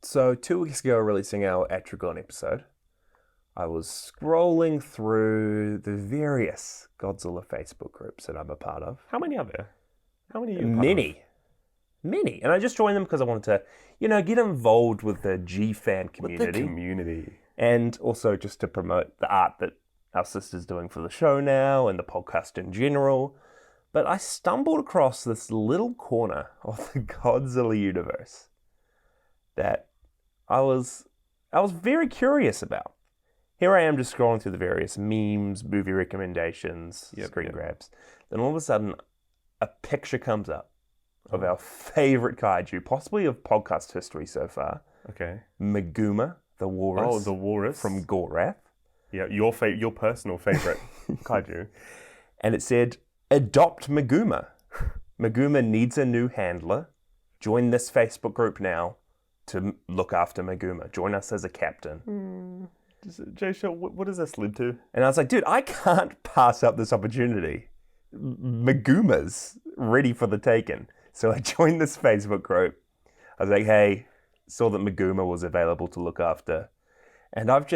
So 2 weeks ago, releasing our Atragon episode, I was scrolling through the various Godzilla Facebook groups that I'm a part of. How many are there? How many are you a part Many. And I just joined them because I wanted to, get involved with the G-fan of? community. With the community. And also just to promote the art that our sister's doing for the show now and the podcast in general. But I stumbled across this little corner of the Godzilla universe that I was very curious about. Here I am just scrolling through the various memes, movie recommendations, screen grabs. Then all of a sudden, a picture comes up of our favorite kaiju, possibly of podcast history so far. Okay. Meguma, the walrus. Oh, the walrus. From Gorrath. Yeah, your personal favorite kaiju. And it said, adopt Meguma. Meguma needs a new handler. Join this Facebook group now to look after Meguma. Join us as a captain. Jay, what does this lead to? And I was like, dude, I can't pass up this opportunity. Meguma's ready for the taking. So I joined this Facebook group. I was like, hey, saw that Meguma was available to look after. And I've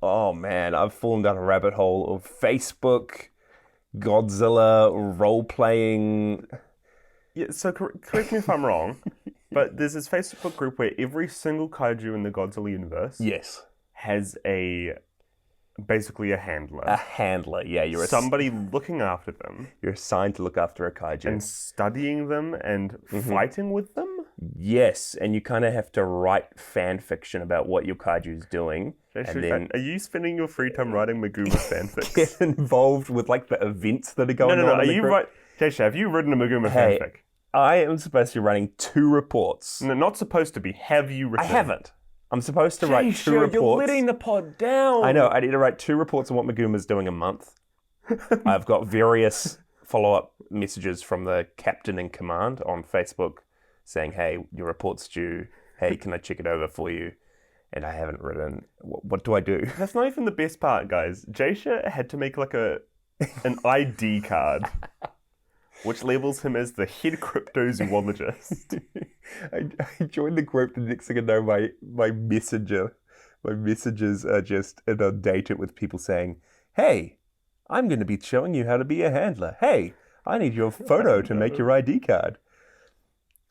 fallen down a rabbit hole of Facebook, Godzilla, role-playing. Yeah, so correct me if I'm wrong, but there's this Facebook group where every single kaiju in the Godzilla universe has basically a handler. A handler, yeah. You're somebody looking after them. You're assigned to look after a kaiju. And studying them and fighting with them? Yes, and you kind of have to write fan fiction about what your kaiju's doing. And then are you spending your free time writing Meguma fanfics? Get involved with like the events that are going on. No. Are you right? Jaysha, have you written a Meguma fanfic? I am supposed to be writing 2 reports. No, not supposed to be. Have you written? I haven't. I'm supposed to write 2 reports. You're letting the pod down. I know. I need to write 2 reports on what Meguma's doing a month. I've got various follow-up messages from the captain in command on Facebook saying, hey, your report's due. Hey, can I check it over for you? And I haven't written. What do I do? That's not even the best part, guys. Jaysha had to make like an ID card, which labels him as the head cryptozoologist. I joined the group, the next thing I know, my messages are just inundated with people saying, hey, I'm going to be showing you how to be a handler. Hey, I need your photo to make your ID card.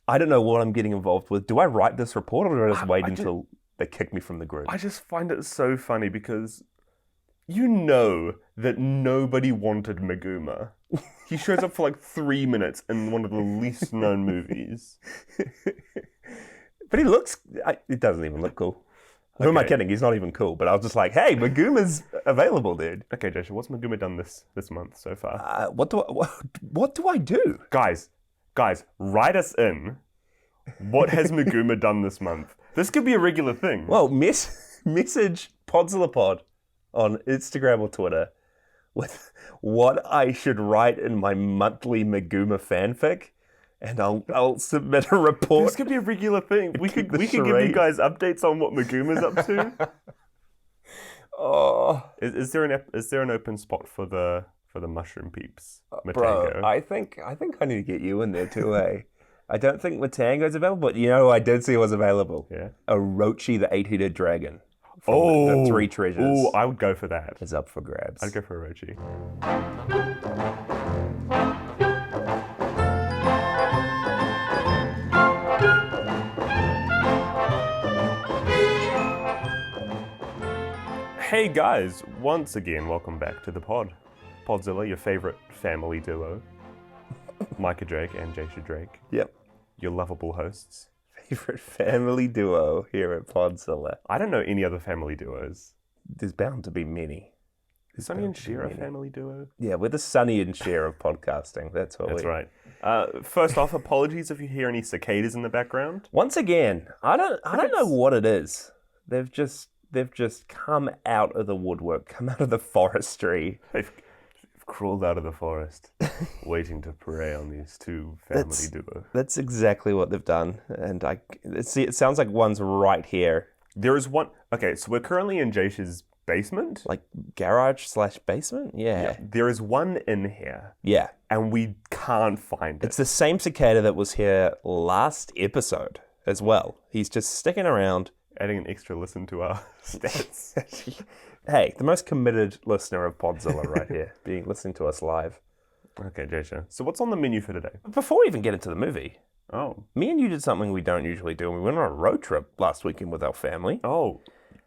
I don't know what I'm getting involved with. Do I write this report or do I just wait until they kick me from the group? I just find it so funny because you know that nobody wanted Meguma. He shows up for like 3 minutes in one of the least known movies. But it doesn't even look cool. Who am I kidding? He's not even cool. But I was just like, hey, Meguma's available, dude. Okay, Jaysha, what's Meguma done this month so far? What do I do? Guys, write us in. What has Meguma done this month? This could be a regular thing. Well, message PodzillAPod on Instagram or Twitter with what I should write in my monthly Meguma fanfic, and I'll submit a report. This could be a regular thing. We could give you guys updates on what Meguma's up to. Oh, is there an open spot for the mushroom peeps? Matango? Bro, I think I need to get you in there too, eh? I don't think Matango's available, but I did see was available. Yeah. Orochi, the 8-headed dragon. The 3 treasures. Oh, I would go for that. Is up for grabs. I'd go for Orochi. Hey guys, once again, welcome back to the pod. Podzilla, your favorite family duo. Micah Drake and Jaysha Drake. Yep. Your lovable hosts. Favorite family duo here at Podzilla. I don't know any other family duos. There's bound to be many. Is Sonny and Cher a family duo? Yeah, we're the Sonny and Cher of podcasting. That's right. First off, apologies if you hear any cicadas in the background. Once again, I don't know what it is. They've just come out of the woodwork, come out of the forestry. They've crawled out of the forest, waiting to prey on these 2 family duos. That's exactly what they've done. And it sounds like one's right here. There is one. Okay, so we're currently in Jaysha's basement. Like garage/basement? Yeah. There is one in here. Yeah. And we can't find it. It's the same cicada that was here last episode. as well. He's just sticking around. Adding an extra listen to our stats. Hey, the most committed listener of Podzilla right here, listening to us live. Okay, Jasha. So what's on the menu for today? Before we even get into the movie, Oh. me and you did something we don't usually do. We went on a road trip last weekend with our family. Oh,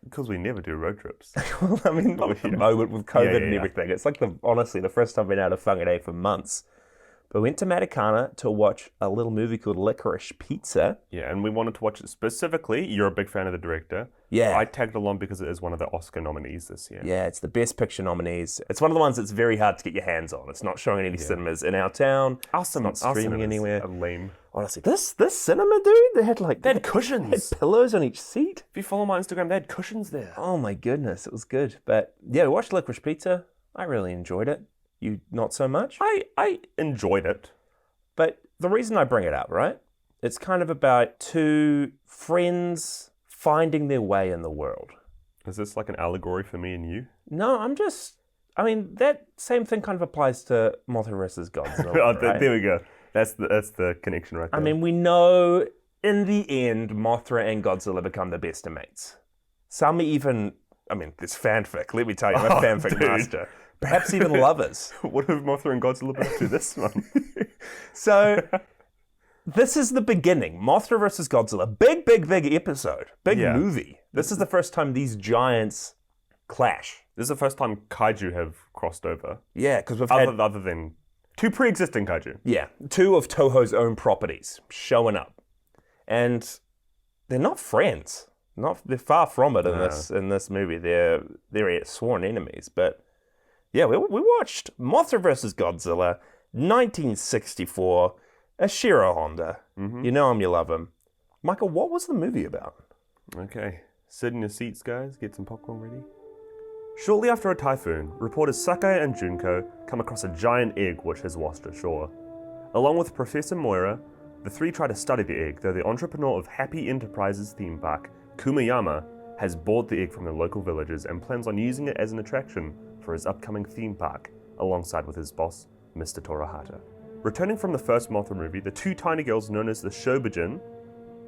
because we never do road trips. Well, I mean, not at the moment with COVID and everything. It's like, honestly, the first time I've been out of Whangarei for months. But we went to Matakana to watch a little movie called Licorice Pizza. Yeah, and we wanted to watch it specifically. You're a big fan of the director. Yeah. I tagged along because it is one of the Oscar nominees this year. Yeah, it's the Best Picture nominees. It's one of the ones that's very hard to get your hands on. It's not showing any cinemas in our town. It's not streaming anywhere. Lame. Honestly, this cinema, dude, they had cushions. They had pillows on each seat. If you follow my Instagram, they had cushions there. Oh my goodness, it was good. But yeah, we watched Licorice Pizza. I really enjoyed it. You not so much? I enjoyed it. But the reason I bring it up, right? It's kind of about two friends finding their way in the world. Is this like an allegory for me and you? No, that same thing kind of applies to Mothra versus Godzilla. Right? There we go. That's the connection right there. I mean, we know in the end, Mothra and Godzilla become the best of mates. Some even, there's fanfic. Let me tell you, I'm a fanfic master. Perhaps even lovers. What have Mothra and Godzilla been up to this month? So, this is the beginning. Mothra versus Godzilla. Big episode. Big movie. This is the first time these giants clash. This is the first time kaiju have crossed over. Yeah, because we've other than two pre-existing kaiju. Yeah, two of Toho's own properties showing up. And they're not friends. They're far from it in this movie. They're sworn enemies, but... Yeah, we watched Mothra vs. Godzilla, 1964, Ashiro Honda. Mm-hmm. You know him, you love him. Michael, what was the movie about? Okay, sit in your seats, guys. Get some popcorn ready. Shortly after a typhoon, reporters Sakai and Junko come across a giant egg which has washed ashore. Along with Professor Moira, the three try to study the egg, though the entrepreneur of Happy Enterprises theme park, Kumayama, has bought the egg from the local villagers and plans on using it as an attraction for his upcoming theme park, alongside with his boss, Mr. Torahata. Returning from the first Mothra movie, the two tiny girls known as the Shobijin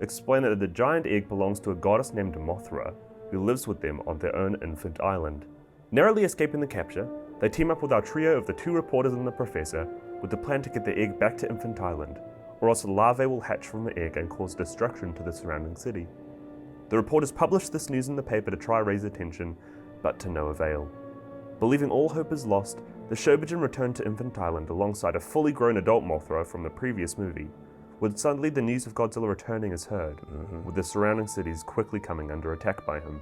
explain that the giant egg belongs to a goddess named Mothra, who lives with them on their own infant island. Narrowly escaping the capture, they team up with our trio of the two reporters and the professor, with the plan to get the egg back to Infant Island, or else the larvae will hatch from the egg and cause destruction to the surrounding city. The reporters publish this news in the paper to try raise attention, but to no avail. Believing all hope is lost, the Shobijin return to Infant Island alongside a fully grown adult Mothra from the previous movie, when suddenly the news of Godzilla returning is heard, with the surrounding cities quickly coming under attack by him.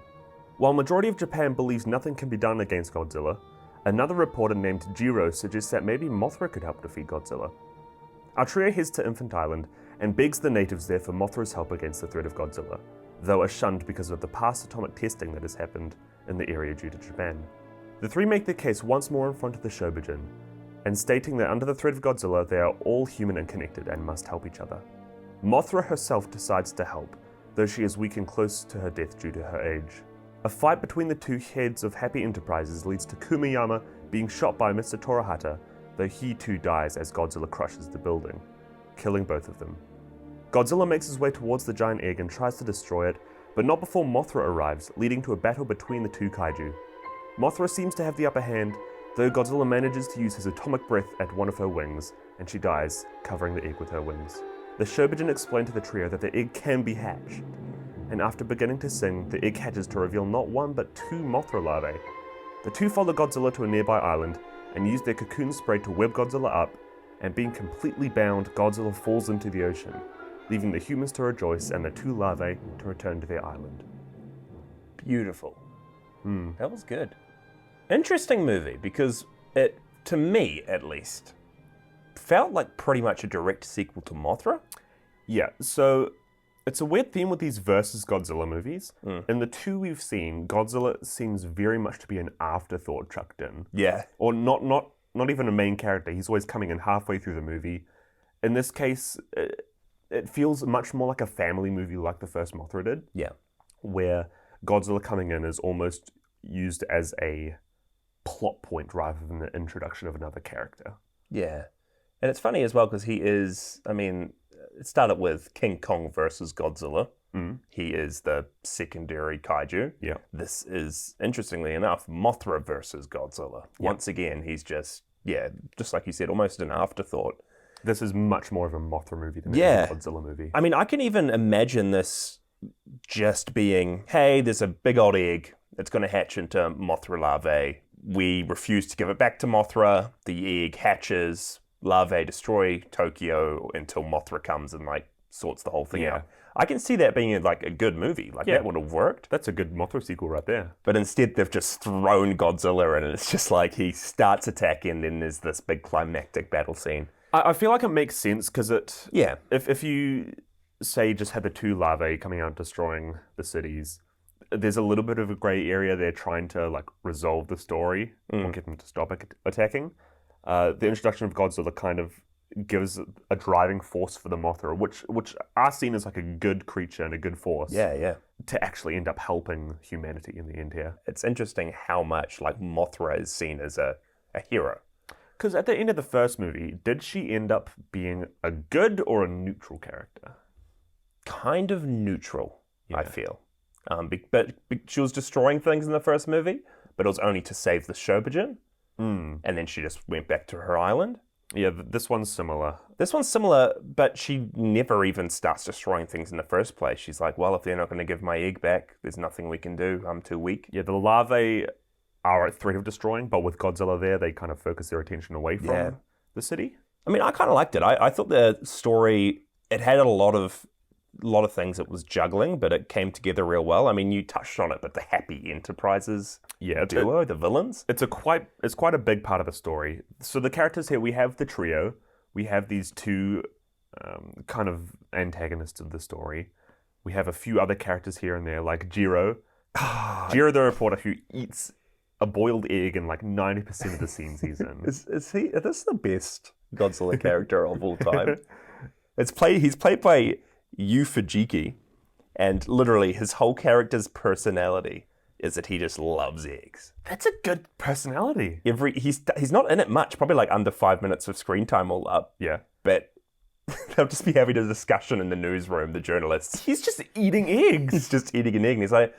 While majority of Japan believes nothing can be done against Godzilla, another reporter named Jiro suggests that maybe Mothra could help defeat Godzilla. Our trio heads to Infant Island and begs the natives there for Mothra's help against the threat of Godzilla, though are shunned because of the past atomic testing that has happened in the area due to Japan. The three make their case once more in front of the Shobijin, and stating that under the threat of Godzilla they are all human and connected and must help each other. Mothra herself decides to help, though she is weak and close to her death due to her age. A fight between the two heads of Happy Enterprises leads to Kumayama being shot by Mr. Torahata, though he too dies as Godzilla crushes the building, killing both of them. Godzilla makes his way towards the giant egg and tries to destroy it, but not before Mothra arrives, leading to a battle between the two kaiju. Mothra seems to have the upper hand, though Godzilla manages to use his atomic breath at one of her wings, and she dies, covering the egg with her wings. The Shobijin explain to the trio that the egg can be hatched, and after beginning to sing, the egg hatches to reveal not one but two Mothra larvae. The two follow Godzilla to a nearby island, and use their cocoon spray to web Godzilla up, and being completely bound, Godzilla falls into the ocean, leaving the humans to rejoice and the two larvae to return to their island. Beautiful. That was good. Interesting movie, because it, to me at least, felt like pretty much a direct sequel to Mothra. Yeah, so it's a weird theme with these versus Godzilla movies. In the two we've seen, Godzilla seems very much to be an afterthought chucked in. Yeah. Or not even a main character. He's always coming in halfway through the movie. In this case, it feels much more like a family movie like the first Mothra did. Yeah. Where Godzilla coming in is almost used as a plot point rather than the introduction of another character. Yeah. And it's funny as well because he is, it started with King Kong versus Godzilla. Mm. He is the secondary kaiju. Yeah. This is, interestingly enough, Mothra versus Godzilla. Once again, he's just like you said, almost an afterthought. This is much more of a Mothra movie than Yeah. it is a Godzilla movie. I mean, I can even imagine this just being, hey, there's a big old egg. It's going to hatch into Mothra larvae. We refuse to give it back to Mothra. The egg hatches. Larvae destroy Tokyo until Mothra comes and like sorts the whole thing out. I can see that being like a good movie. Like that would have worked. That's a good Mothra sequel right there. But instead they've just thrown Godzilla in and it's just like he starts attacking and then there's this big climactic battle scene. I feel like it makes sense because Yeah. If you say just had the two larvae coming out destroying the cities, there's a little bit of a grey area there trying to like resolve the story or get them to stop attacking. The introduction of Godzilla kind of gives a driving force for the Mothra, which are seen as like a good creature and a good force. Yeah. To actually end up helping humanity in the end here. It's interesting how much like Mothra is seen as a hero. Because at the end of the first movie, did she end up being a good or a neutral character? Kind of neutral, I feel. But she was destroying things in the first movie, but it was only to save the Shobijin. And then she just went back to her island. Yeah, this one's similar. This one's similar, but she never even starts destroying things in the first place. She's like, well, if they're not going to give my egg back, there's nothing we can do. I'm too weak. Yeah, the larvae are at threat of destroying, but with Godzilla there, they kind of focus their attention away from the city. I mean, I kind of liked it. I thought the story, it had a lot of things it was juggling, but it came together real well. I mean, you touched on it, but the Happy Enterprises duo, the villains. It's quite a big part of the story. So the characters here, we have the trio. We have these two kind of antagonists of the story. We have a few other characters here and there, like Jiro. Jiro the reporter who eats a boiled egg in like 90% of the scenes he's in. Is this the best Godzilla character of all time? He's played by Yu Fujiki, and literally his whole character's personality is that he just loves eggs. That's a good personality. He's not in it much, probably like under 5 minutes of screen time all up. Yeah. But they'll just be having a discussion in the newsroom, the journalists. He's just eating eggs. He's just eating an egg, and he's like,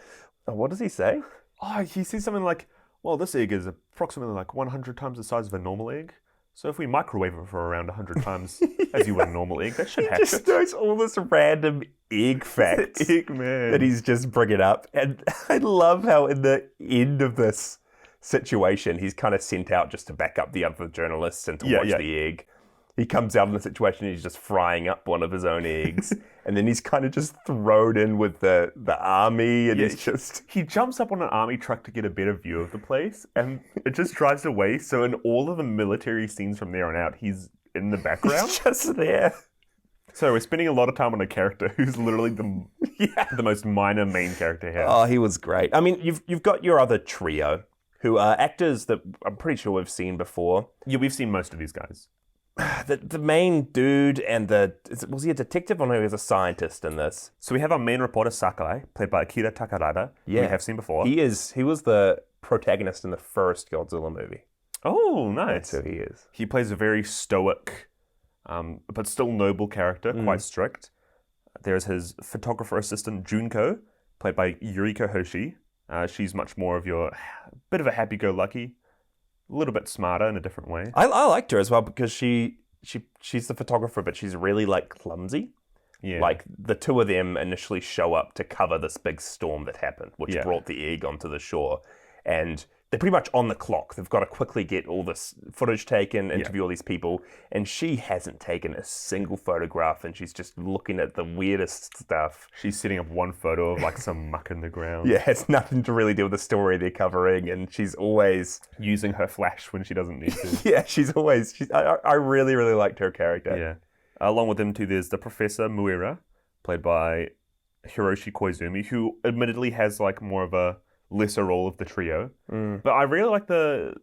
oh, what does he say? Oh, he says something like, well, this egg is approximately like 100 times the size of a normal egg. So if we microwave it for around 100 times as you would a normal egg, that should hatch. He just knows all this random egg facts Egg man. that he's just bringing up. And I love how in the end of this situation, he's kind of sent out just to back up the other journalists and to watch the egg. He comes out in the situation and he's just frying up one of his own eggs. And then he's kind of just thrown in with the army and He jumps up on an army truck to get a better view of the place and it just drives away. So in all of the military scenes from there on out, he's in the background. He's just there. So we're spending a lot of time on a character who's literally the most minor main character here. Oh, he was great. I mean, you've got your other trio who are actors that I'm pretty sure we've seen before. Yeah, we've seen most of these guys. The main dude and was he a detective or no, he was a scientist in this? So we have our main reporter, Sakai, played by Akira Takarada, who we have seen before. He was the protagonist in the first Godzilla movie. Oh, nice. That's who he is. He plays a very stoic, but still noble character, quite strict. There's his photographer assistant, Junko, played by Yuriko Hoshi. She's much more of your bit of a happy-go-lucky, a little bit smarter in a different way. I liked her as well because she's the photographer, but she's really like clumsy. Yeah. Like the two of them initially show up to cover this big storm that happened, which brought the egg onto the shore. And they're pretty much on the clock. They've got to quickly get all this footage taken, interview all these people. And she hasn't taken a single photograph and she's just looking at the weirdest stuff. She's setting up one photo of like some muck in the ground. Yeah, it's nothing to really do with the story they're covering. And she's always using her flash when she doesn't need to. Yeah, I really, really liked her character. Yeah. Along with them too, there's the Professor Muira, played by Hiroshi Koizumi, who admittedly has like more of a lesser role of the trio. But I really like the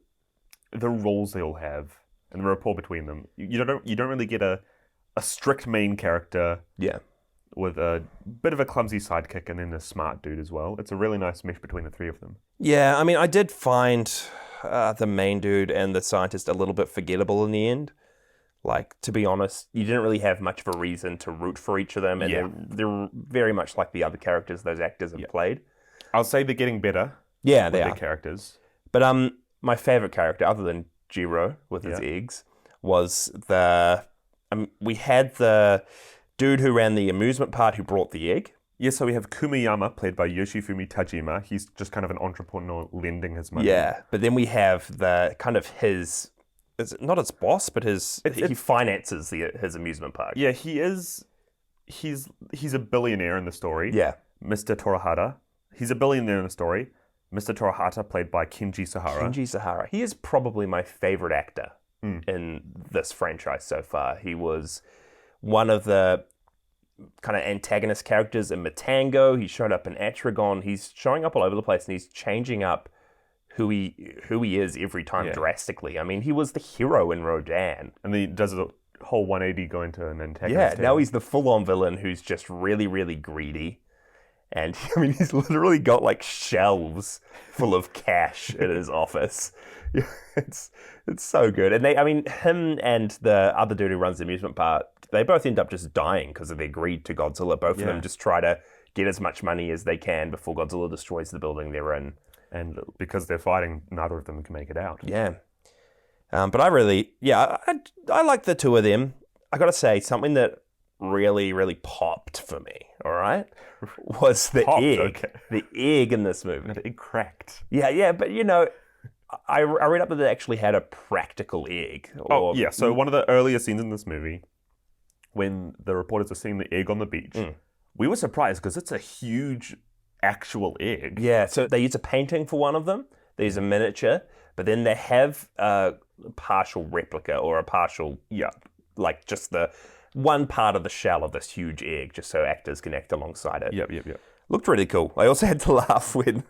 roles they all have and the rapport between them. You don't really get a strict main character with a bit of a clumsy sidekick and then a smart dude as well. It's a really nice mesh between the three of them. Yeah, I mean, I did find the main dude and the scientist a little bit forgettable in the end. Like, to be honest, you didn't really have much of a reason to root for each of them, and they're very much like the other characters those actors have played. I'll say they're getting better. Yeah, with they their are. characters. But my favorite character, other than Jiro with his eggs, was we had the dude who ran the amusement park who brought the egg. Yeah, so we have Kumiyama, played by Yoshifumi Tajima. He's just kind of an entrepreneur lending his money. Yeah, but then we have the kind of his, not his boss, but he finances his amusement park. Yeah, he's a billionaire in the story. Yeah. Mr. Torahara. He's a billionaire in the story. Mr. Torahata, played by Kenji Sahara. Kenji Sahara. He is probably my favorite actor in this franchise so far. He was one of the kind of antagonist characters in Matango. He showed up in Atragon. He's showing up all over the place, and he's changing up who he is every time drastically. I mean, he was the hero in Rodan. And he does a whole 180 go into an antagonist. Yeah, now he's the full-on villain who's just really, really greedy. And, I mean, he's literally got, like, shelves full of cash in his office. Yeah, it's so good. And him and the other dude who runs the amusement park, they both end up just dying because of their greed to Godzilla. Both of them just try to get as much money as they can before Godzilla destroys the building they're in. And because they're fighting, neither of them can make it out. Yeah. But I like the two of them. I got to say, something that really, really popped for me, all right, was the egg. Okay. The egg in this movie. The egg cracked. Yeah, but I read up that it actually had a practical egg. So one of the earlier scenes in this movie, when the reporters are seeing the egg on the beach, we were surprised because it's a huge actual egg. Yeah, so they use a painting for one of them. They use a miniature, but then they have a partial replica or a partial, like just the one part of the shell of this huge egg, just so actors can act alongside it. Yep. Looked really cool. I also had to laugh when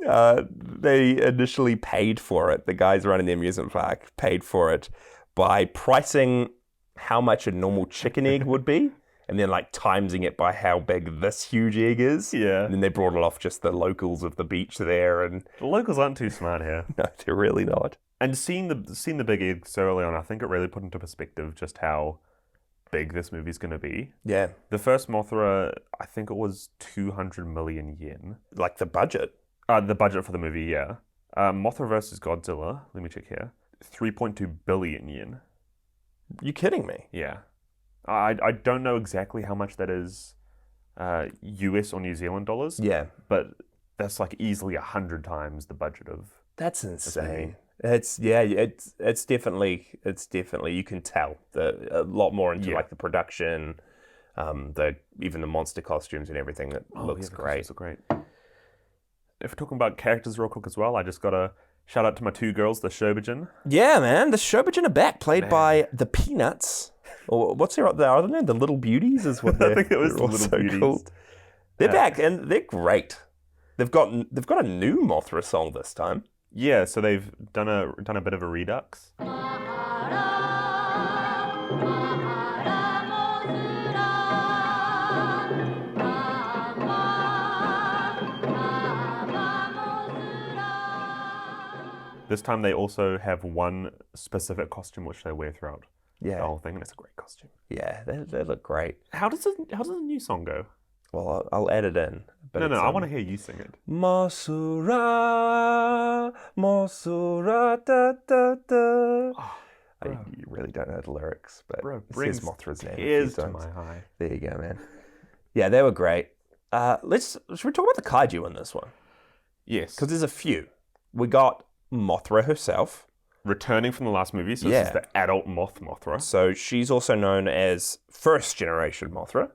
they initially paid for it. The guys running the amusement park paid for it by pricing how much a normal chicken egg would be, and then like timesing it by how big this huge egg is. Yeah. And then they brought it off just the locals of the beach there, and the locals aren't too smart here. No, they're really not. And seeing the big egg so early on, I think it really put into perspective just how big this movie's going to be. Yeah. The first Mothra, I think it was 200 million yen. Like the budget? The budget for the movie, yeah. Mothra versus Godzilla, let me check here, 3.2 billion yen. You kidding me? Yeah. I don't know exactly how much that is US or New Zealand dollars. Yeah. But that's like easily 100 times the budget of... That's insane. It's definitely you can tell a lot more into like the production, even the monster costumes and everything that looks great. Look great. If we're talking about characters real quick as well, I just got to shout out to my two girls, the Shobijin. Yeah, man, the Shobijin are back, played by the Peanuts. Or what's their other name? The Little Beauties is what they're. I think it was the Little Beauties. Called. They're back and they're great. They've got a new Mothra song this time. Yeah, so they've done a bit of a redux. This time they also have one specific costume which they wear throughout the whole thing, and it's a great costume. Yeah, they look great. How does the new song go? Well, I'll add it in. But no, I want to hear you sing it. Mothra, Mothra, da da da. Oh, I really don't know the lyrics, but it says Mothra's name. Tears to my eye. There you go, man. Yeah, they were great. Should we talk about the kaiju in this one? Yes. Because there's a few. We got Mothra herself. Returning from the last movie, so this is the adult Mothra. So she's also known as first generation Mothra.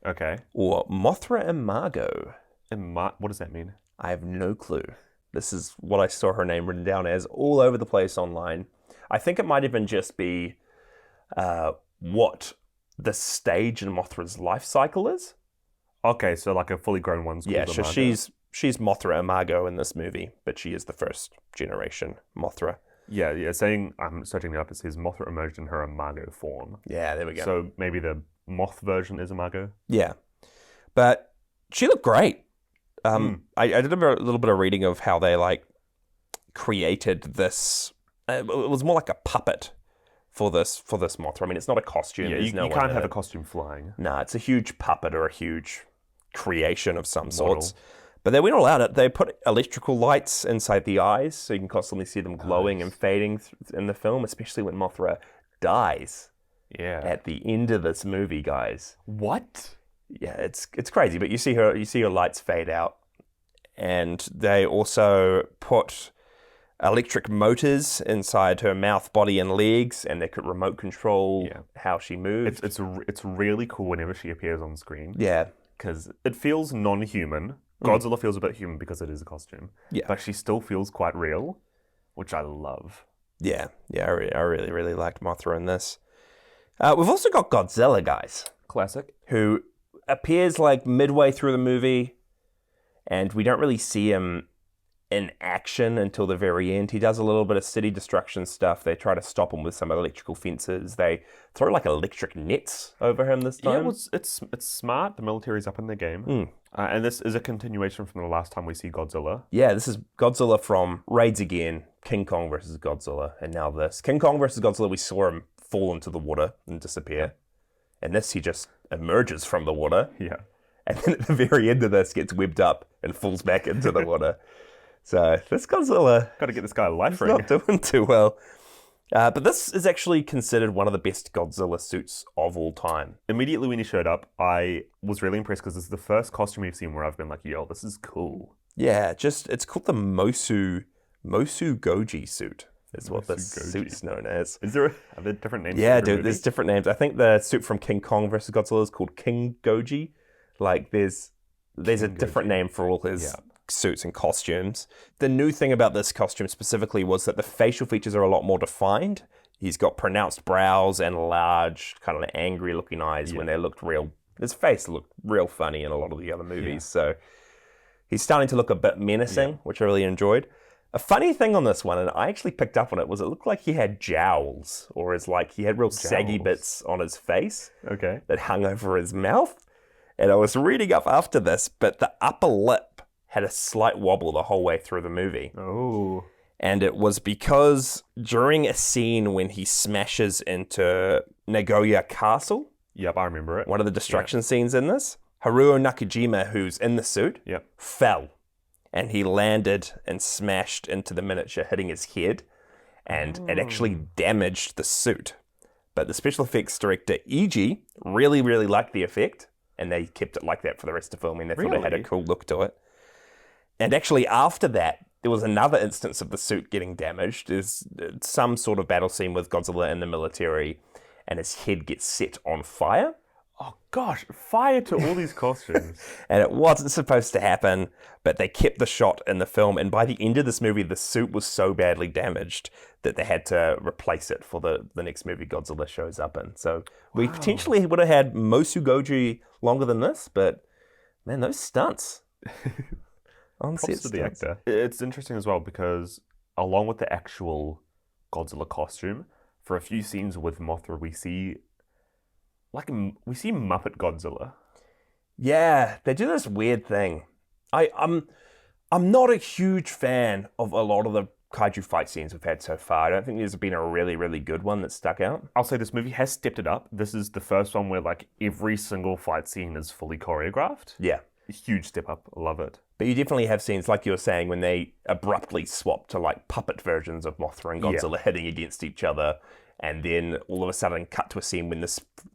Okay. Or Mothra Imago. What does that mean? I have no clue. This is what I saw her name written down as all over the place online. I think it might even just be what the stage in Mothra's life cycle is. Okay, so like a fully grown one's called so Imago. she's Mothra Imago in this movie, but she is the first generation Mothra. Yeah, I'm searching it up, it says Mothra emerged in her Imago form. Yeah, there we go. So maybe the Moth version is Imago? Yeah. But she looked great. I did a little bit of reading of how they created this. It was more like a puppet for this Mothra. I mean, it's not a costume. Yeah, There's you no one can't in have it. a costume flying. No, it's a huge puppet or a huge creation of some Model. sorts. But they went all out. They put electrical lights inside the eyes, so you can constantly see them glowing and fading in the film, especially when Mothra dies Yeah. at the end of this movie, guys. What? Yeah, it's crazy. But you see her lights fade out, and they also put electric motors inside her mouth, body, and legs, and they could remote control how she moves. It's really cool whenever she appears on screen. Yeah. Because it feels non-human. Godzilla feels a bit human because it is a costume. Yeah. But she still feels quite real, which I love. Yeah, I really, really liked Mothra in this. We've also got Godzilla, guys, Classic. who appears like midway through the movie, and we don't really see him in action until the very end. He does a little bit of city destruction stuff. They try to stop him with some electrical fences. They throw like electric nets over him this time. Yeah, well, it's smart. The military's up in the game. And this is a continuation from the last time we see Godzilla. Yeah, this is Godzilla from Raids Again, King Kong versus Godzilla, and now this. King Kong versus Godzilla, we saw him fall into the water and disappear. And this, he just emerges from the water. Yeah. And then at the very end of this, gets webbed up and falls back into the water. So this Godzilla Got to get this guy a life is ring. not doing too well. But this is actually considered one of the best Godzilla suits of all time. Immediately when he showed up, I was really impressed because this is the first costume we've seen where I've been like, yo, this is cool. Yeah, it's called the Mosu Goji suit. Is what this Goji. suit's known as. Are there different names? Yeah, for every dude, movie? there's different names. I think the suit from King Kong versus Godzilla is called King Goji. Like, there's a different name for all his suits and costumes. The new thing about this costume specifically was that the facial features are a lot more defined. He's got pronounced brows and large, kind of angry-looking eyes when they looked real. His face looked real funny in a lot of the other movies. So he's starting to look a bit menacing, which I really enjoyed. A funny thing on this one, and I actually picked up on it, was it looked like he had jowls, or he had real saggy bits on his face that hung over his mouth. And I was reading up after this, but the upper lip had a slight wobble the whole way through the movie. Oh. And it was because during a scene when he smashes into Nagoya Castle, Yep, I remember it. one of the destruction scenes in this, Haruo Nakajima, who's in the suit, fell. And he landed and smashed into the miniature, hitting his head. And it actually damaged the suit. But the special effects director, Eiji, really, really liked the effect. And they kept it like that for the rest of filming. They thought it had a cool look to it. And actually, after that, there was another instance of the suit getting damaged. There's some sort of battle scene with Godzilla in the military, and his head gets set on fire. Oh gosh, fire to all these costumes. And it wasn't supposed to happen, but they kept the shot in the film. And by the end of this movie, the suit was so badly damaged that they had to replace it for the next movie Godzilla shows up in. So we potentially would have had Mosu Goji longer than this, but man, those stunts. On set Props to the actor. It's interesting as well because along with the actual Godzilla costume, for a few scenes with Mothra, we see Muppet Godzilla. Yeah, they do this weird thing. I'm not a huge fan of a lot of the kaiju fight scenes we've had so far. I don't think there's been a really, really good one that stuck out. I'll say this movie has stepped it up. This is the first one where like every single fight scene is fully choreographed. Yeah. A huge step up. I love it. But you definitely have scenes, like you were saying, when they abruptly swap to like puppet versions of Mothra and Godzilla hitting against each other. And then all of a sudden cut to a scene when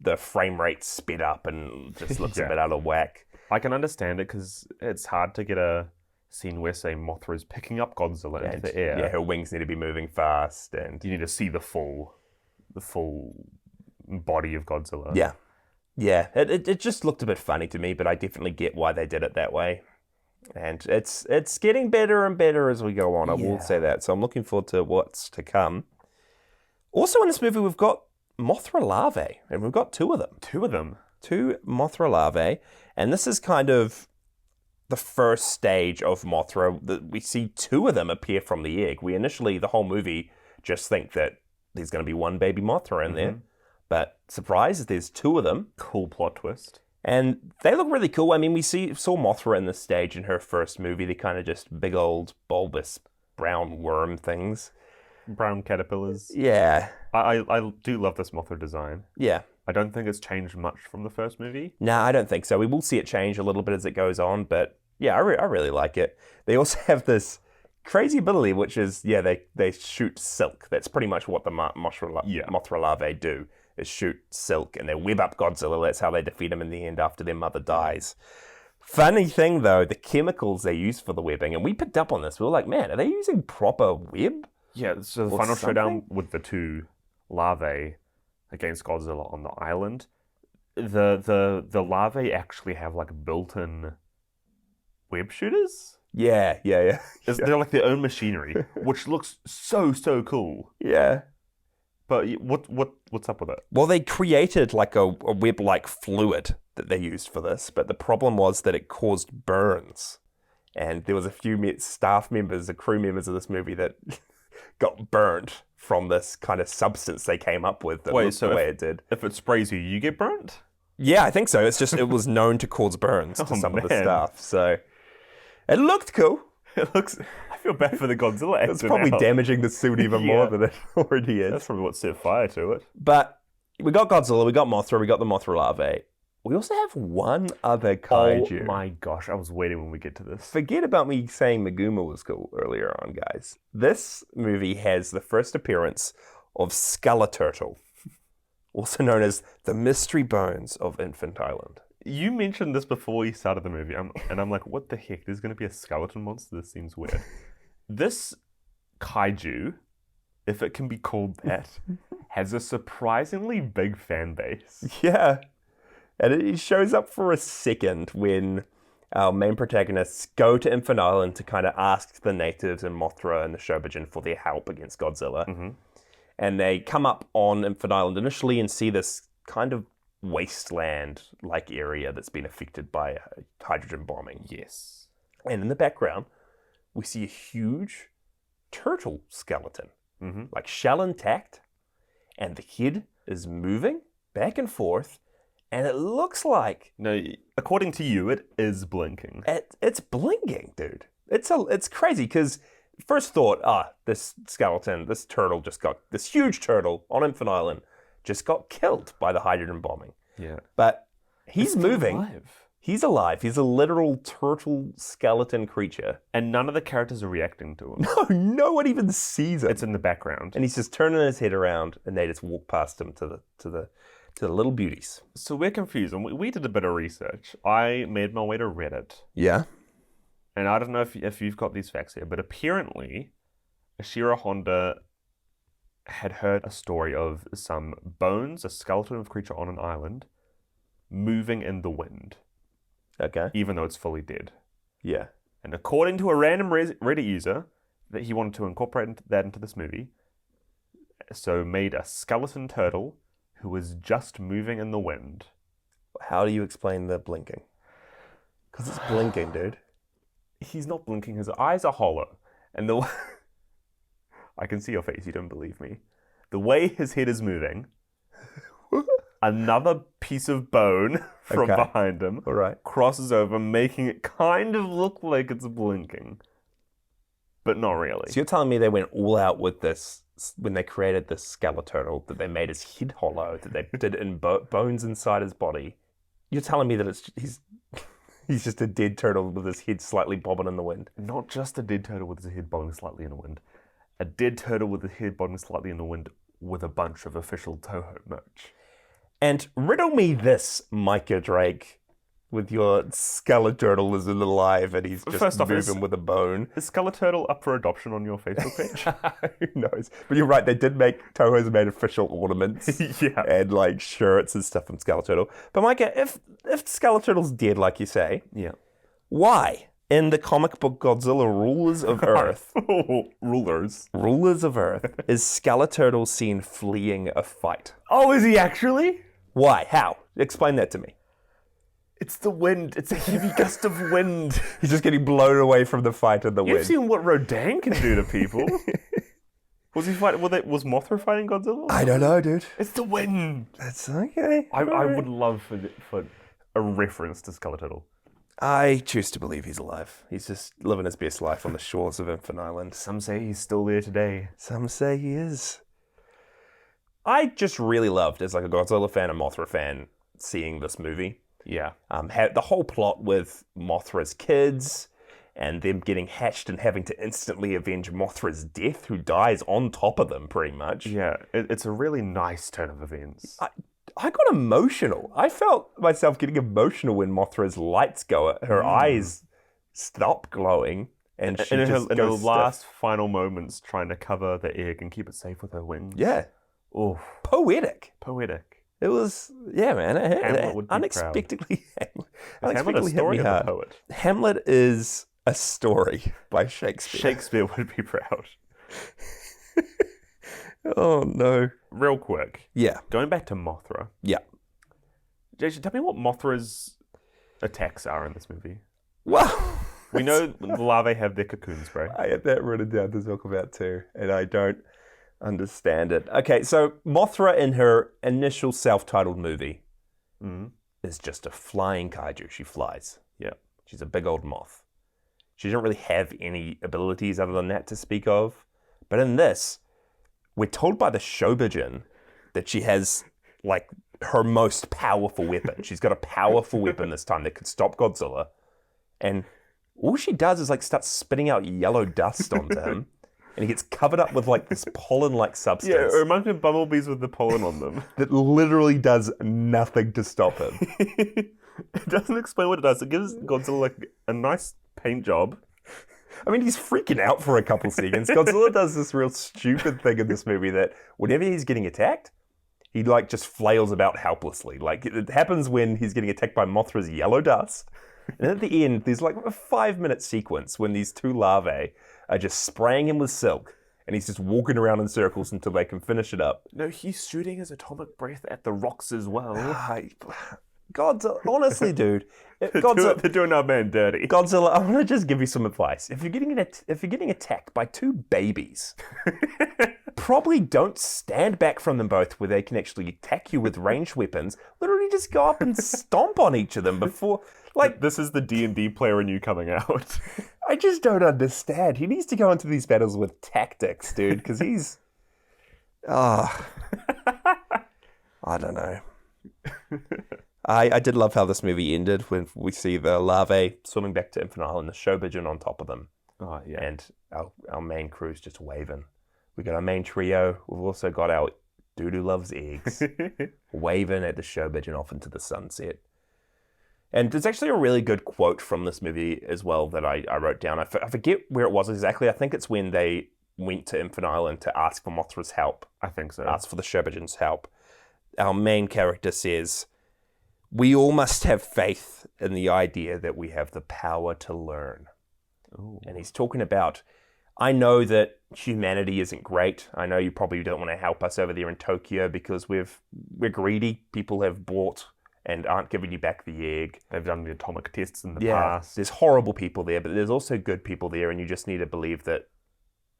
the frame rate sped up and just looks a bit out of whack. I can understand it because it's hard to get a scene where, say, Mothra is picking up Godzilla into the air. Yeah, her wings need to be moving fast, and you need to see the full body of Godzilla. Yeah. It just looked a bit funny to me, but I definitely get why they did it that way. And it's getting better and better as we go on. I will say that. So I'm looking forward to what's to come. Also in this movie, we've got Mothra larvae, and we've got two of them. Two Mothra larvae, and this is kind of the first stage of Mothra. We see two of them appear from the egg. We initially, the whole movie, just think that there's going to be one baby Mothra in there. But surprise, there's two of them. Cool plot twist. And they look really cool. I mean, we saw Mothra in this stage in her first movie. They're kind of just big old bulbous brown worm things. brown caterpillars. Yeah. I do love this Mothra design. Yeah. I don't think it's changed much from the first movie. No, I don't think so. We will see it change a little bit as it goes on, but yeah, I really like it. They also have this crazy ability, which is, they shoot silk. That's pretty much what the Mothra larvae do, is shoot silk, and they web up Godzilla. That's how they defeat him in the end after their mother dies. Funny thing, though, the chemicals they use for the webbing, and we picked up on this. We were like, man, are they using proper web? Yeah, so the final showdown with the two larvae against Godzilla on the island, the larvae actually have like built-in web shooters. Yeah. They're like their own machinery, which looks so cool. Yeah. But what's up with it? Well, they created like a web-like fluid that they used for this, but the problem was that it caused burns. And there was a few staff members, the crew members of this movie that got burnt from this kind of substance they came up with that looked the way it did. If it sprays you, you get burnt? Yeah, I think so. It's just, it was known to cause burns to some of the staff. So it looked cool. It looks... I feel bad for the Godzilla actor. It's probably damaging the suit even more than it already is. That's probably what set fire to it. But we got Godzilla, we got Mothra, we got the Mothra larvae. We also have one other kaiju. Oh my gosh, I was waiting when we get to this. Forget about me saying Meguma was cool earlier on, guys. This movie has the first appearance of Skeleturtle, also known as the Mystery Bones of Infant Island. You mentioned this before we started the movie, and I'm like, what the heck? There's going to be a skeleton monster? This seems weird. This kaiju, if it can be called that, has a surprisingly big fan base. Yeah. And it shows up for a second when our main protagonists go to Infant Island to kind of ask the natives and Mothra and the Shobijin for their help against Godzilla. Mm-hmm. And they come up on Infant Island initially and see this kind of wasteland-like area that's been affected by hydrogen bombing. Yes. And in the background, we see a huge turtle skeleton, like shell intact, and the head is moving back and forth, and it looks like... No, according to you, it is blinking. It's blinking, dude. It's crazy, because first thought, this skeleton, this huge turtle on Infant Island, just got killed by the hydrogen bombing. Yeah. But he's moving. Alive. He's alive. He's a literal turtle skeleton creature. And none of the characters are reacting to him. No one even sees it. It's in the background. And he's just turning his head around, and they just walk past him to the little beauties. So we're confused, and we did a bit of research. I made my way to Reddit. Yeah. And I don't know if you've got these facts here, but apparently Ashira Honda had heard a story of some bones, a skeleton of a creature on an island, moving in the wind. Okay. Even though it's fully dead. Yeah. And according to a random Reddit user, that he wanted to incorporate that into this movie, so made a skeleton turtle who was just moving in the wind. How do you explain the blinking? Because it's blinking, dude. He's not blinking. His eyes are hollow. And I can see your face. You don't believe me. The way his head is moving, another piece of bone from behind him crosses over, making it kind of look like it's blinking. But not really. So you're telling me they went all out with this when they created this Skeleturtle, that they made his head hollow, that they did in bones inside his body. You're telling me that he's just a dead turtle with his head slightly bobbing in the wind. Not just a dead turtle with his head bobbing slightly in the wind. A dead turtle with his head bobbing slightly in the wind with a bunch of official Toho merch. And riddle me this, Micah Drake, with your Skeleturtle is alive and he's just moving with a bone. Is Skeleturtle up for adoption on your Facebook page? Who knows? But you're right, they did make, Toho's made official ornaments and like shirts and stuff from Skeleturtle. But Micah, if Skeleturtle's dead, like you say, why? In the comic book Godzilla Rulers of Earth, Rulers of Earth, is Skeleturtle seen fleeing a fight? Oh, is he actually? Why? How? Explain that to me. It's the wind. It's a heavy gust of wind. He's just getting blown away from the fight in the wind. You've seen what Rodan can do to people. Was he fighting? Was Mothra fighting Godzilla? I don't know, dude. It's the wind. That's okay. I would love for a reference to Skeleturtle. I choose to believe he's alive. He's just living his best life on the shores of Infinite Island. Some say he's still there today. Some say he is. I just really loved, as like a Godzilla fan and Mothra fan, seeing this movie. Yeah. The whole plot with Mothra's kids and them getting hatched and having to instantly avenge Mothra's death, who dies on top of them, pretty much. Yeah, it's a really nice turn of events. I got emotional. I felt myself getting emotional when Mothra's lights go. Her eyes stop glowing, and she in just her goes last final moments trying to cover the egg and keep it safe with her wings. Yeah. Oh, Poetic. poetic. It was, yeah, man. Hamlet would be unexpectedly, Hamlet a hit story me of a hard. poet? Hamlet is a story by Shakespeare. Shakespeare would be proud. Oh no. Real quick, Yeah. going back to Mothra. Yeah. Jason, tell me what Mothra's attacks are in this movie. Well, We know the larvae have their cocoon spray. I had that written down to talk about too, and I don't understand it. Okay, so Mothra in her initial self-titled movie is just a flying kaiju. She flies. Yeah. She's a big old moth. She doesn't really have any abilities other than that to speak of. But in this, we're told by the Shobijin that she has, like, her most powerful weapon. She's got a powerful weapon this time that could stop Godzilla. And all she does is, like, start spitting out yellow dust onto him. And he gets covered up with, like, this pollen-like substance. Yeah, it reminds me of bumblebees with the pollen on them. That literally does nothing to stop him. It doesn't explain what it does. It gives Godzilla, like, a nice paint job. I mean, he's freaking out for a couple seconds. Godzilla does this real stupid thing in this movie that whenever he's getting attacked, he, like, just flails about helplessly. Like, it happens when he's getting attacked by Mothra's yellow dust. And at the end, there's, like, a 5-minute sequence when these two larvae are just spraying him with silk. And he's just walking around in circles until they can finish it up. No, he's shooting his atomic breath at the rocks as well. Godzilla, honestly, dude. They're doing our man dirty. Godzilla, I want to just give you some advice. If you're getting attacked by two babies, probably don't stand back from them both where they can actually attack you with ranged weapons. Literally just go up and stomp on each of them before, like... This is the D&D player in you coming out. I just don't understand. He needs to go into these battles with tactics, dude, because he's... I don't know. I did love how this movie ended when we see the larvae swimming back to Infinite Island, the Shobijin on top of them. Oh, yeah. And our main crew's just waving. We got our main trio. We've also got our Doodoo Loves Eggs waving at the Shobijin off into the sunset. And there's actually a really good quote from this movie as well that I wrote down. I forget where it was exactly. I think it's when they went to Infinite Island to ask for Mothra's help. I think so. Ask for the Shobijin's help. Our main character says, "We all must have faith in the idea that we have the power to learn." Ooh. And he's talking about, I know that humanity isn't great. I know you probably don't want to help us over there in Tokyo because we're greedy. People have bought and aren't giving you back the egg. They've done the atomic tests in the past. There's horrible people there, but there's also good people there, and you just need to believe that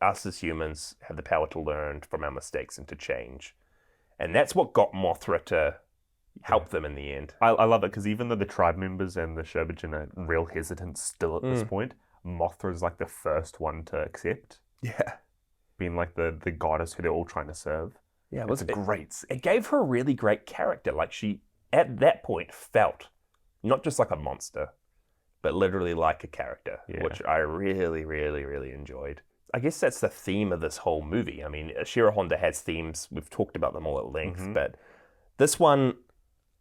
us as humans have the power to learn from our mistakes and to change. And that's what got Mothra to help them in the end. I love it because even though the tribe members and the Shobijin are real hesitant still at this point, Mothra is like the first one to accept. Yeah. Being like the goddess who they're all trying to serve. Yeah, it's great. It gave her a really great character. Like, she, at that point, felt not just like a monster, but literally like a character, which I really, really, really enjoyed. I guess that's the theme of this whole movie. I mean, Shiro Honda has themes. We've talked about them all at length, but this one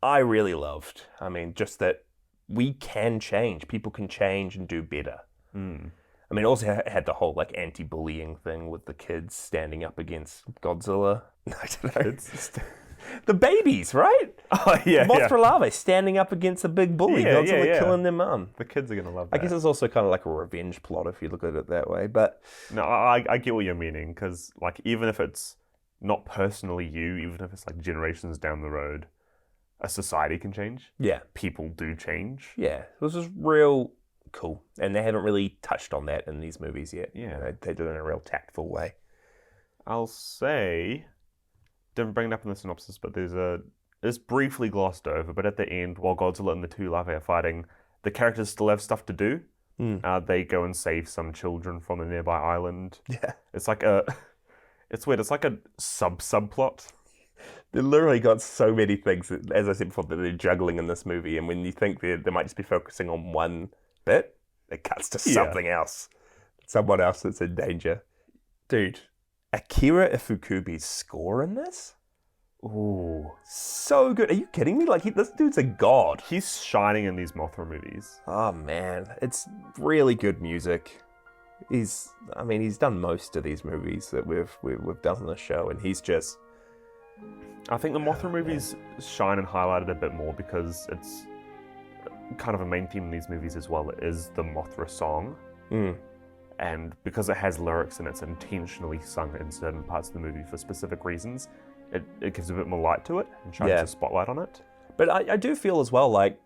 I really loved. I mean, just that we can change. People can change and do better. I mean, it also had the whole, like, anti-bullying thing with the kids standing up against Godzilla. I don't know. The babies, right? Oh, yeah. Mothra larvae standing up against a big bully. Godzilla killing their mum. The kids are going to love that. I guess it's also kind of like a revenge plot if you look at it that way. But no, I get what you're meaning, because, like, even if it's not personally you, even if it's like generations down the road, a society can change. Yeah. People do change. Yeah. This is real cool. And they haven't really touched on that in these movies yet. Yeah. They do it in a real tactful way. I'll say, didn't bring it up in the synopsis, but it's briefly glossed over, but at the end, while Godzilla and the two larvae are fighting, the characters still have stuff to do. They go and save some children from a nearby island. Yeah. It's like it's weird. It's like a subplot. They literally got so many things, that, as I said before, that they're juggling in this movie. And when you think they might just be focusing on one bit, it cuts to something else. Someone else that's in danger. Dude, Akira Ifukube's score in this? Ooh. So good. Are you kidding me? Like, this dude's a god. He's shining in these Mothra movies. Oh, man. It's really good music. He's done most of these movies that we've done on the show, and he's just... I think the Mothra movies shine and highlighted a bit more because it's kind of a main theme in these movies as well. It is the Mothra song. And because it has lyrics and it's intentionally sung in certain parts of the movie for specific reasons, it gives a bit more light to it and shines a spotlight on it. But I do feel as well, like,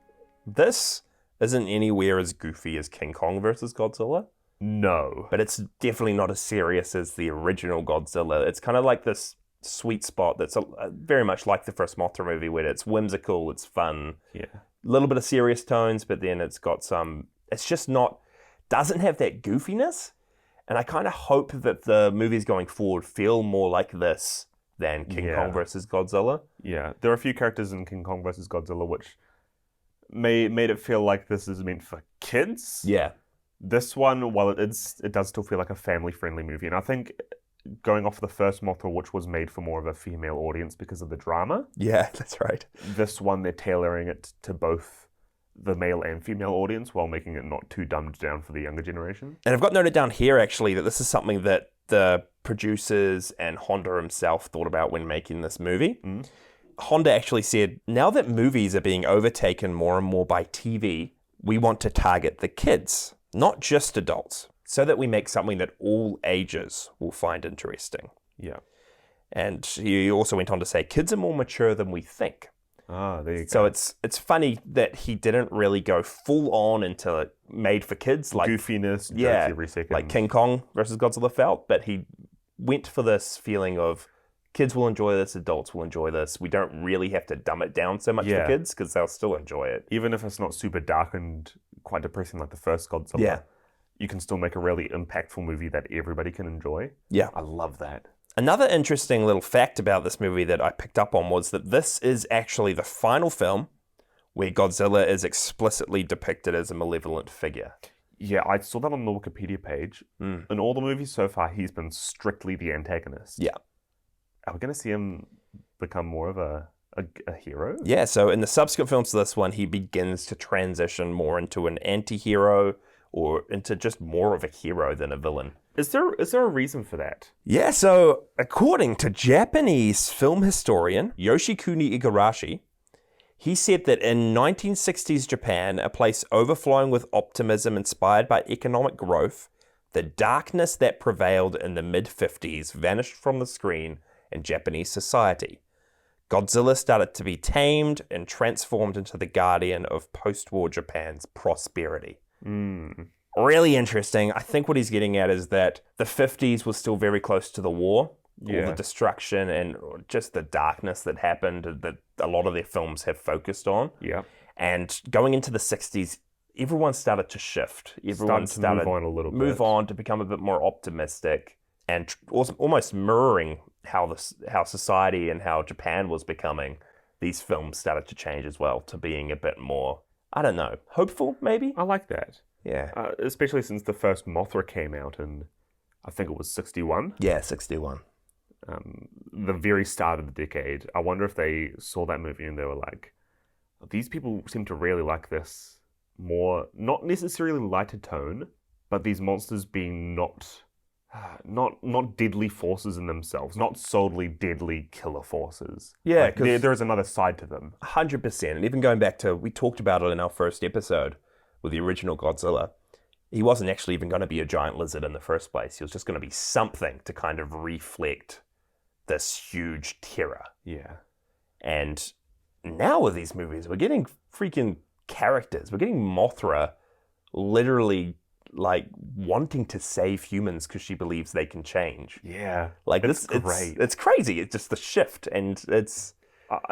this isn't anywhere as goofy as King Kong versus Godzilla. No. But it's definitely not as serious as the original Godzilla. It's kind of like this sweet spot that's very much like the first Mothra movie, where it's whimsical, it's fun. Yeah. A little bit of serious tones, but then it's got some... It's just not... Doesn't have that goofiness. And I kind of hope that the movies going forward feel more like this than King Kong versus Godzilla. Yeah. There are a few characters in King Kong versus Godzilla which made it feel like this is meant for kids. Yeah. This one, while it does still feel like a family-friendly movie. And I think going off the first Mothra, which was made for more of a female audience because of the drama. Yeah, that's right. This one, they're tailoring it to both the male and female audience while making it not too dumbed down for the younger generation. And I've got noted down here, actually, that this is something that the producers and Honda himself thought about when making this movie. Honda actually said, now that movies are being overtaken more and more by TV, we want to target the kids, not just adults, so that we make something that all ages will find interesting. Yeah. And he also went on to say, kids are more mature than we think. Ah, there you go. So it's funny that he didn't really go full on into made for kids, like goofiness, yeah, every second. like King Kong versus Godzilla felt, but he went for this feeling of kids will enjoy this, adults will enjoy this. We don't really have to dumb it down so much for kids because they'll still enjoy it. Even if it's not super dark and quite depressing like the first Godzilla. Yeah. You can still make a really impactful movie that everybody can enjoy. Yeah. I love that. Another interesting little fact about this movie that I picked up on was that this is actually the final film where Godzilla is explicitly depicted as a malevolent figure. Yeah, I saw that on the Wikipedia page. In all the movies so far, he's been strictly the antagonist. Yeah. Are we going to see him become more of a hero? Yeah, so in the subsequent films to this one, he begins to transition more into an anti-hero or into just more of a hero than a villain. Is there a reason for that? Yeah, so according to Japanese film historian Yoshikuni Igarashi, he said that in 1960s Japan, a place overflowing with optimism inspired by economic growth, the darkness that prevailed in the mid-50s vanished from the screen in Japanese society. Godzilla started to be tamed and transformed into the guardian of post-war Japan's prosperity. Really interesting. I think what he's getting at is that the 50s was still very close to the war. All the destruction and just the darkness that happened that a lot of their films have focused on. Yeah. And going into the 60s, everyone started to shift. Everyone started to move on a little bit. Move on to become a bit more optimistic and almost mirroring how society and how Japan was becoming. These films started to change as well to being a bit more, I don't know, hopeful maybe? I like that. Yeah. Especially since the first Mothra came out in, I think it was 61. Yeah, 61. The very start of the decade. I wonder if they saw that movie and they were like, these people seem to really like this more, not necessarily lighter tone, but these monsters being not deadly forces in themselves, not solely deadly killer forces. Yeah, like, there is another side to them. 100%. And even going back to, we talked about it in our first episode with the original Godzilla, he wasn't actually even going to be a giant lizard in the first place. He was just going to be something to kind of reflect this huge terror. Yeah. And now with these movies, we're getting freaking characters. We're getting Mothra literally like wanting to save humans because she believes they can change. Yeah. Like it's great. It's crazy. It's just the shift, and it's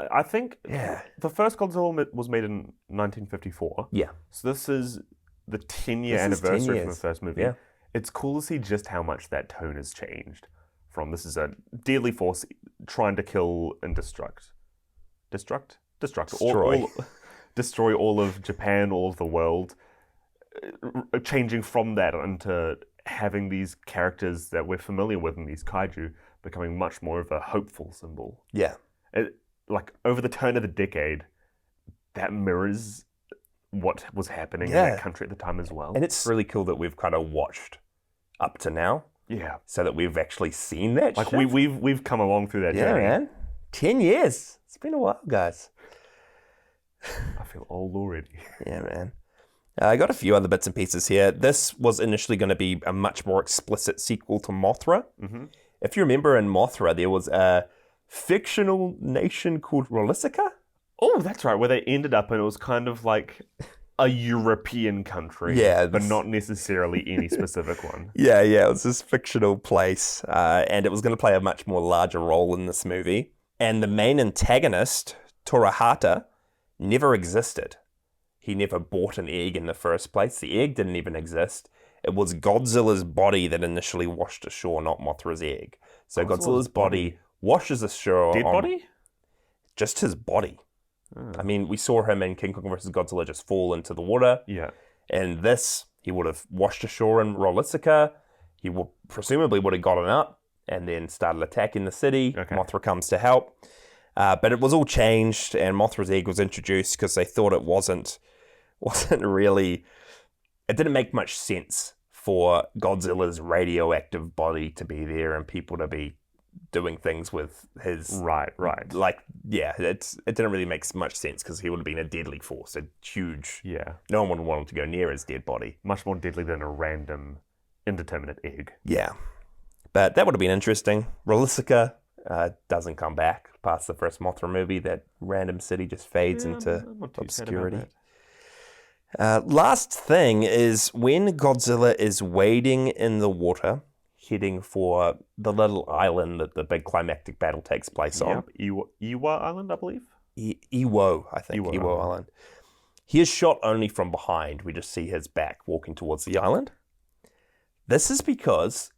I think Yeah. the first Godzilla was made in 1954. Yeah. So this is the 10-year This is 10 anniversary from the years. first movie. Yeah. It's cool to see just how much that tone has changed. From this is a deadly force trying to kill and destruct. Destroy. Destroy all of Japan, all of the world. Changing from that into having these characters that we're familiar with in these kaiju becoming much more of a hopeful symbol. Yeah. Like over the turn of the decade, that mirrors what was happening in Yeah. that country at the time as well. And it's really cool that we've kind of watched up to now, yeah, so that we've actually seen that. like shift. we've come along through that Yeah, journey. man. 10 years. It's been a while, guys. I feel old already. Yeah, man. I got a few other bits and pieces here. This was initially going to be a much more explicit sequel to Mothra. Mm-hmm. If you remember in Mothra, there was a fictional nation called Rolisica. Oh, that's right. Where they ended up, and it was kind of like a European country, Yeah, but this- not necessarily any specific one. Yeah, it was this fictional place, and it was going to play a much more larger role in this movie. And the main antagonist, Torahata, never existed. He never bought an egg in the first place. The egg didn't even exist. It was Godzilla's body that initially washed ashore, not Mothra's egg. So Godzilla's body washes ashore. Dead body? Just his body. I mean, we saw him in King Kong vs. Godzilla just fall into the water. Yeah. And this, he would have washed ashore in Rolisica. He presumably would have gotten up and then started attacking the city. Okay. Mothra comes to help. But it was all changed, and Mothra's egg was introduced because they thought it wasn't really... It didn't make much sense for Godzilla's radioactive body to be there and people to be doing things with his... Right. Like, yeah, it didn't really make much sense because he would have been a deadly force, a huge... Yeah. No one would want him to go near his dead body. Much more deadly than a random, indeterminate egg. Yeah. But that would have been interesting. Rolisica doesn't come back past the first Mothra movie. That random city just fades into I'm not too sad about obscurity. that. Last thing is when Godzilla is wading in the water, heading for the little island that the big climactic battle takes place on. Yep. Iwa Island, I believe. Iwo, I think. Iwo Iwo Island. He is shot only from behind. We just see his back walking towards the island. This is because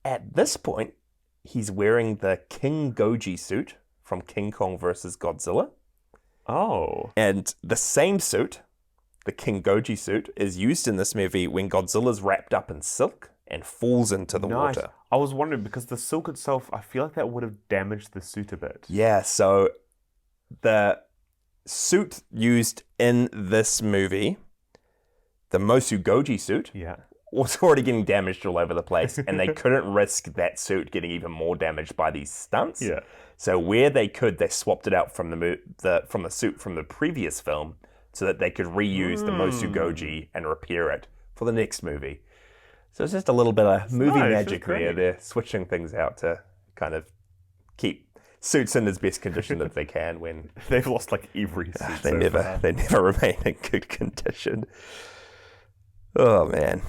at this point, he's wearing the King Goji suit from King Kong vs. Godzilla. Oh. And the same suit, the King Goji suit, is used in this movie when Godzilla's wrapped up in silk and falls into the Nice. water. I was wondering, because the silk itself, I feel like that would have damaged the suit a bit. Yeah, so the suit used in this movie, the Mosu Goji suit, Yeah. was already getting damaged all over the place, and they couldn't risk that suit getting even more damaged by these stunts. Yeah. So where they could, they swapped it out from the suit from the previous film, so that they could reuse the Mosu Goji and repair it for the next movie. So it's just a little bit of movie nice, magic that's there. great. They're switching things out to kind of keep suits in as best condition that they can when They've lost like every suit they so never far. they never remain in good condition. Oh man.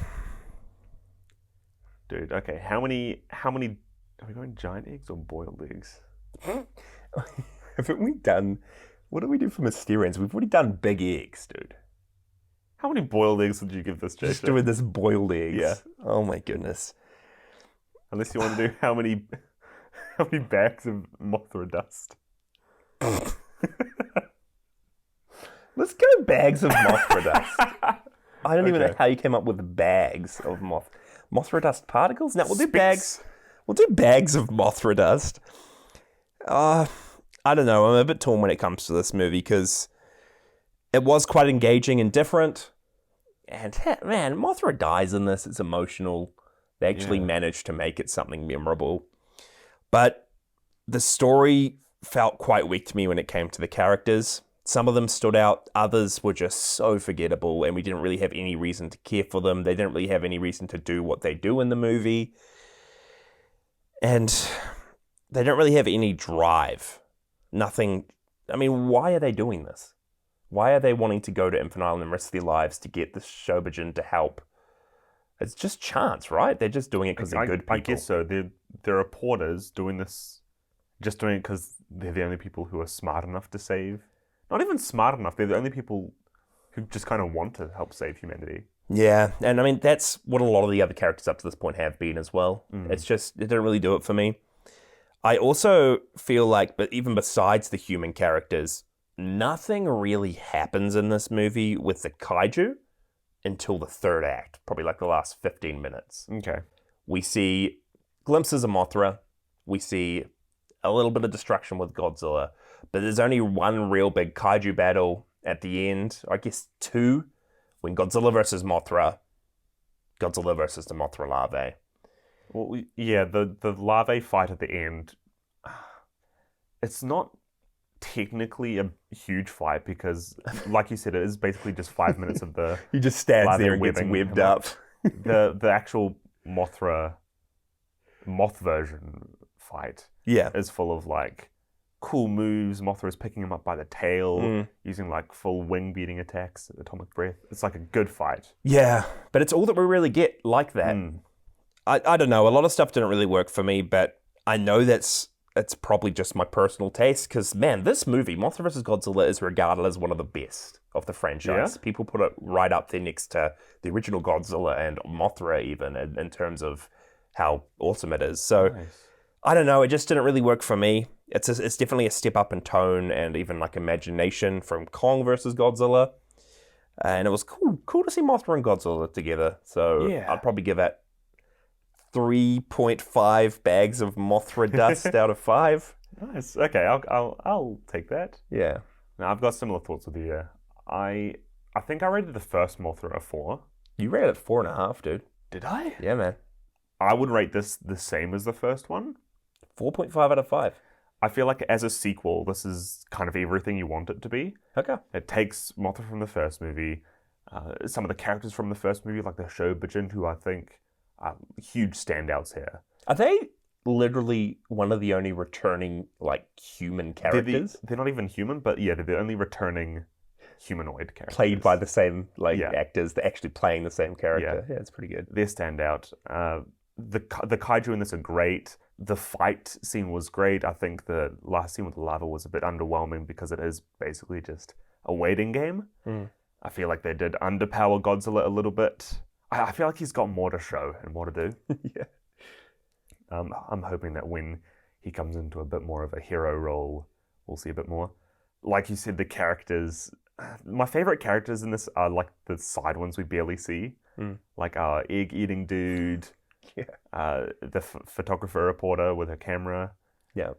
Dude, okay, how many are we going giant eggs or boiled eggs? Haven't we done what do we do for Mysterians? We've already done big eggs, dude. How many boiled eggs did you give this, Jason? Just doing this boiled eggs. Yeah. Oh my goodness. Unless you want to do how many bags of Mothra dust? Let's go bags of Mothra dust. I don't even know Okay. how you came up with bags of Mothra dust particles. Now we'll do Spicks. bags. We'll do bags of Mothra dust. I don't know. I'm a bit torn when it comes to this movie because it was quite engaging and different. And man, Mothra dies in this. It's emotional. They actually Yeah. managed to make it something memorable. But the story felt quite weak to me when it came to the characters. Some of them stood out. Others were just so forgettable, and we didn't really have any reason to care for them. They didn't really have any reason to do what they do in the movie. And they don't really have any drive. Nothing. I mean, why are they doing this? Why are they wanting to go to Infinite Island and risk their lives to get the Shobijin to help? It's just chance, right? They're just doing it because they're good people. I guess so. They're reporters doing this just doing it because they're the only people who are smart enough to save. Not even smart enough, they're the only people who just kind of want to help save humanity. Yeah, and I mean, that's what a lot of the other characters up to this point have been as well. It's just, it didn't really do it for me. I also feel like, but even besides the human characters, nothing really happens in this movie with the kaiju until the third act, probably like the last 15 minutes. Okay. We see glimpses of Mothra. We see a little bit of destruction with Godzilla. But there's only one real big kaiju battle at the end. I guess two, when Godzilla versus Mothra. Godzilla versus the Mothra larvae. Well, yeah, the larvae fight at the end, it's not technically a huge fight because, like you said, it is basically just 5 minutes of the He just stands larvae there and gets webbed up. the actual moth version fight Yeah. is full of like cool moves. Mothra is picking him up by the tail, using like full wing beating attacks, atomic breath. It's like a good fight. Yeah, but it's all that we really get like that. I don't know. A lot of stuff didn't really work for me, but I know it's probably just my personal taste because, man, this movie, Mothra vs. Godzilla, is regarded as one of the best of the franchise. Yeah? People put it right up there next to the original Godzilla and Mothra even in terms of how awesome it is. So, Nice. I don't know. It just didn't really work for me. It's definitely a step up in tone and even like imagination from Kong versus Godzilla. And it was cool to see Mothra and Godzilla together. So Yeah. I'd probably give it 3.5 bags of Mothra dust out of 5. Nice. Okay, I'll take that. Yeah. Now I've got similar thoughts with you. I think I rated the first Mothra a 4. You rated it 4.5, dude. Did I? Yeah, man. I would rate this the same as the first one. 4.5 out of 5. I feel like as a sequel, this is kind of everything you want it to be. Okay. It takes Mothra from the first movie, some of the characters from the first movie, like the Shobijin, who I think are huge standouts here. Are they literally one of the only returning, like, human characters? They're not even human, but yeah, they're the only returning humanoid characters. Played by the same, like, Yeah. actors. They're actually playing the same character. Yeah. Yeah, it's pretty good. They're standout. The kaiju in this are great. The fight scene was great. I think the last scene with the lava was a bit underwhelming because it is basically just a waiting game. I feel like they did underpower Godzilla a little bit. I feel like he's got more to show and more to do. Yeah. I'm hoping that when he comes into a bit more of a hero role, we'll see a bit more. Like you said, the characters... My favorite characters in this are like the side ones we barely see. Like our egg-eating dude... Yeah. The photographer reporter with her camera. Yeah.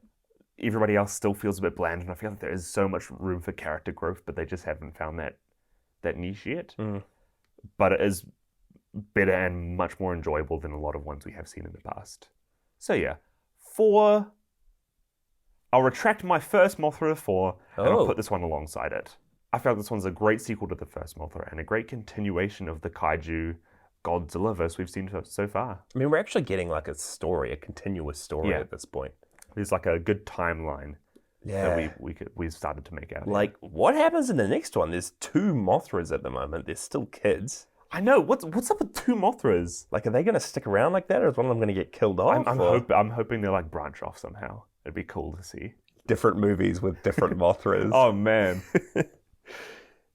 Everybody else still feels a bit bland, and I feel like there is so much room for character growth, but they just haven't found that niche yet. But it is better and much more enjoyable than a lot of ones we have seen in the past. So yeah, 4. I'll retract my first Mothra 4, and I'll put this one alongside it. I feel like this one's a great sequel to the first Mothra, and a great continuation of the kaiju Godzilla verse we've seen so far. I mean, we're actually getting like a story, a continuous story at this point. There's like a good timeline that we've started to make out. Like, what happens in the next one? There's 2 Mothras at the moment. They're still kids. I know. What's up with 2 Mothras? Like, are they going to stick around like that, or is one of them going to get killed off? I'm hoping they like branch off somehow. It'd be cool to see. Different movies with different Mothras. Oh man.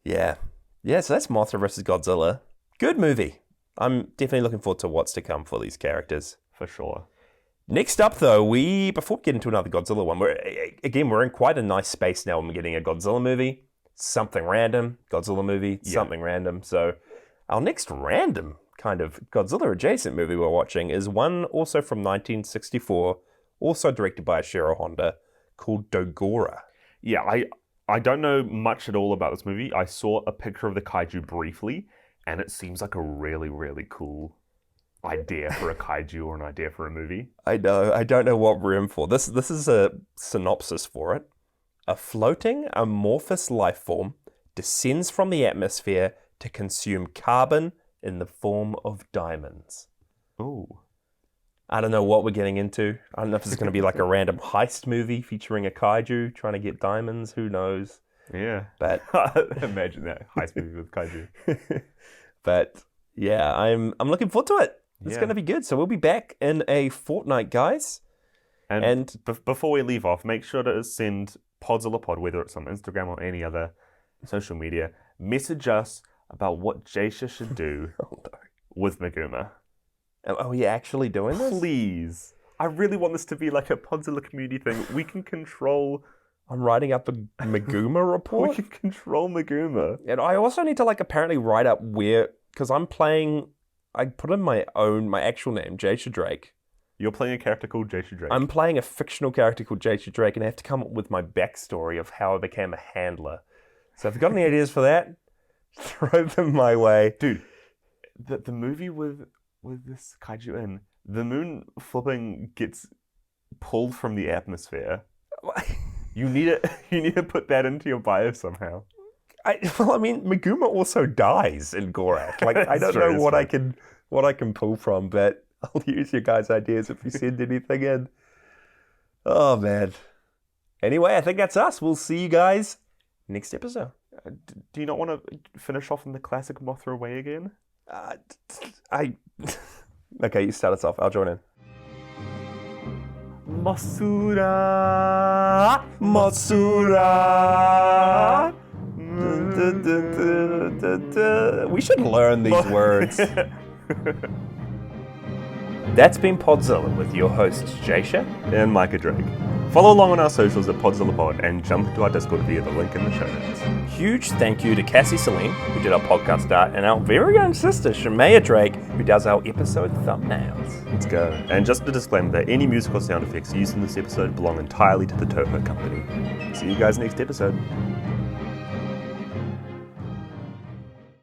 Yeah. So that's Mothra versus Godzilla. Good movie. I'm definitely looking forward to what's to come for these characters. For sure. Next up, though, before we get into another Godzilla one, we're in quite a nice space now when we're getting a Godzilla movie. Something random, Godzilla movie, something random. So our next random kind of Godzilla adjacent movie we're watching is one also from 1964, also directed by Ishiro Honda, called Dogora. Yeah, I don't know much at all about this movie. I saw a picture of the kaiju briefly, and it seems like a really, really cool idea for a kaiju or an idea for a movie. I know. I don't know what we're in for. This is a synopsis for it. A floating amorphous life form descends from the atmosphere to consume carbon in the form of diamonds. Ooh. I don't know what we're getting into. I don't know if this is going to be like a random heist movie featuring a kaiju trying to get diamonds. Who knows? Yeah. But imagine that heist movie with kaiju. But yeah, I'm looking forward to it. It's going to be good. So we'll be back in a fortnight, guys. And before we leave off, make sure to send Podzilla Pod, whether it's on Instagram or any other social media, message us about what Jasha should do with Meguma. Are we actually doing this? Please. I really want this to be like a Podzilla community thing. We can control... I'm writing up a Meguma report? We can control Meguma. And I also need to apparently write up where... Because I'm playing... I put in my actual name, Jasha Drake. You're playing a character called Jasha Drake. I'm playing a fictional character called Jasha Drake, and I have to come up with my backstory of how I became a handler. So if you've got any ideas for that, throw them my way. Dude, the movie with this kaiju in, the moon flipping gets pulled from the atmosphere. You need to put that into your bio somehow. Meguma also dies in Gorak. I don't know what I can pull from, but I'll use your guys' ideas if you send anything in. Oh man. Anyway, I think that's us. We'll see you guys next episode. Do you not want to finish off in the classic Mothra way again? Okay, you start us off. I'll join in. Masura! We should learn these words. That's been Podzilla with your hosts, Jasha and Micah Drake. Follow along on our socials at Podzilla Pod and jump into our Discord via the link in the show notes. Huge thank you to Cassie Celine, who did our podcast art, and our very own sister, Shemaya Drake, who does our episode thumbnails. Let's go. And just a disclaimer that any musical sound effects used in this episode belong entirely to the Toho Company. See you guys next episode.